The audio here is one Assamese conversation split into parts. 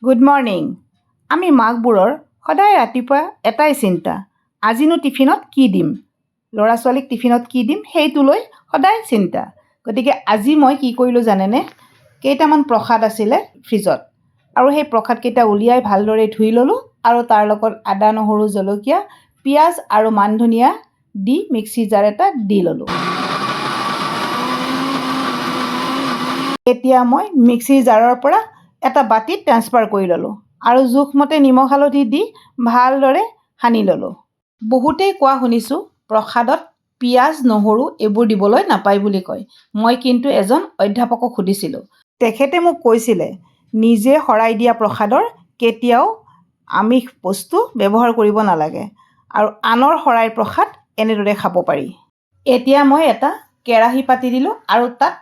Good morning. আমি মাকবোৰৰ সদায় ৰাতিপুৱা এটাই চিন্তা, আজিনো টিফিনত কি দিম, ল'ৰা ছোৱালীক টিফিনত কি দিম সেইটো লৈ সদায় চিন্তা। গতিকে আজি মই কি কৰিলোঁ জানেনে, কেইটামান প্ৰসাদ আছিলে ফ্ৰিজত, আৰু সেই প্ৰসাদকেইটা উলিয়াই ভালদৰে ধুই ল'লোঁ আৰু তাৰ লগত আদা নহৰু জলকীয়া পিঁয়াজ আৰু মান ধনিয়া দি মিক্সি জাৰ এটাত দি ল'লোঁ। এতিয়া মই মিক্সিৰ জাৰৰ পৰা এটা বাতিত ট্ৰান্সফাৰ কৰি ল'লোঁ আৰু জোখমতে নিমখ হালধি দি ভালদৰে সানি ল'লোঁ। বহুতেই কোৱা শুনিছোঁ প্ৰসাদত পিঁয়াজ নহৰু এইবোৰ দিবলৈ নাপায় বুলি কয়। মই কিন্তু এজন অধ্যাপকক সুধিছিলোঁ, তেখেতে মোক কৈছিলে নিজে শৰাই দিয়া প্ৰসাদৰ কেতিয়াও আমিষ বস্তু ব্যৱহাৰ কৰিব নালাগে আৰু আনৰ শৰাইৰ প্ৰসাদ এনেদৰে খাব পাৰি। এতিয়া মই এটা কেৰাহী পাতি দিলোঁ আৰু তাত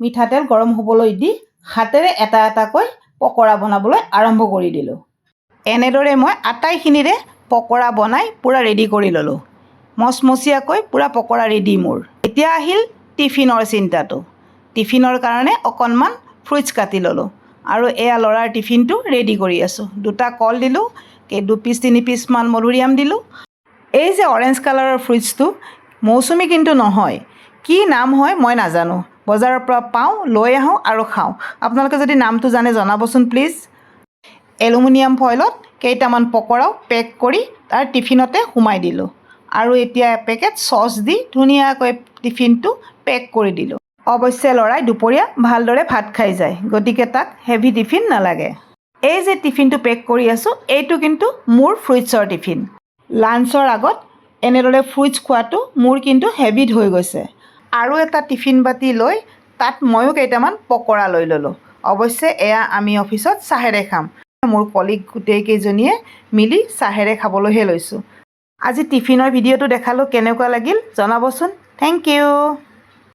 মিঠাতেল গৰম হ'বলৈ দি হাতেৰে এটা এটাকৈ পকৰা বনাবলৈ আৰম্ভ কৰি দিলোঁ। এনেদৰে মই আটাইখিনিৰে পকৰা বনাই পূৰা ৰেডি কৰি ল'লোঁ। মচমচীয়াকৈ পূৰা পকৰা ৰেডি মোৰ। এতিয়া আহিল টিফিনৰ চিন্তাটো। টিফিনৰ কাৰণে অকণমান ফ্ৰুইটছ কাটি ল'লোঁ আৰু এয়া ল'ৰাৰ টিফিনটো ৰেডি কৰি আছোঁ। দুটা কল দিলোঁ, 2-3 পিচমান মধুৰিআম দিলোঁ। এই যে অৰেঞ্জ কালাৰৰ ফ্ৰুইটছটো মৌচুমী কিন্তু নহয়, কি নাম হয় মই নাজানো। বজাৰৰ পৰা পাওঁ, লৈ আহোঁ আৰু খাওঁ। আপোনালোকে যদি নামটো জানে জনাবচোন প্লিজ। এলুমিনিয়াম ফইলত কেইটামান পকৰাও পেক কৰি তাৰ টিফিনতে সোমাই দিলোঁ আৰু এতিয়া এপেকেট চচ দি ধুনীয়াকৈ টিফিনটো পেক কৰি দিলোঁ। অৱশ্যে ল'ৰাই দুপৰীয়া ভালদৰে ভাত খাই যায়, গতিকে তাক হেভি টিফিন নালাগে। এই যে টিফিনটো পেক কৰি আছোঁ, এইটো কিন্তু মোৰ ফ্ৰুইটছৰ টিফিন। লাঞ্চৰ আগত এনেদৰে ফ্ৰুইটছ খোৱাটো মোৰ কিন্তু হেবিট হৈ গৈছে। আৰু এটা টিফিন বাতি লৈ তাত ময়ো কেইটামান পকৰা লৈ ল'লোঁ। অৱশ্যে এয়া আমি অফিচত চাহেৰে খাম। মোৰ কলিগ গোটেইকেইজনীয়ে মিলি চাহেৰে খাবলৈহে লৈছোঁ। আজি টিফিনৰ ভিডিঅ'টো দেখালোঁ, কেনেকুৱা লাগিল জনাবচোন। Thank U.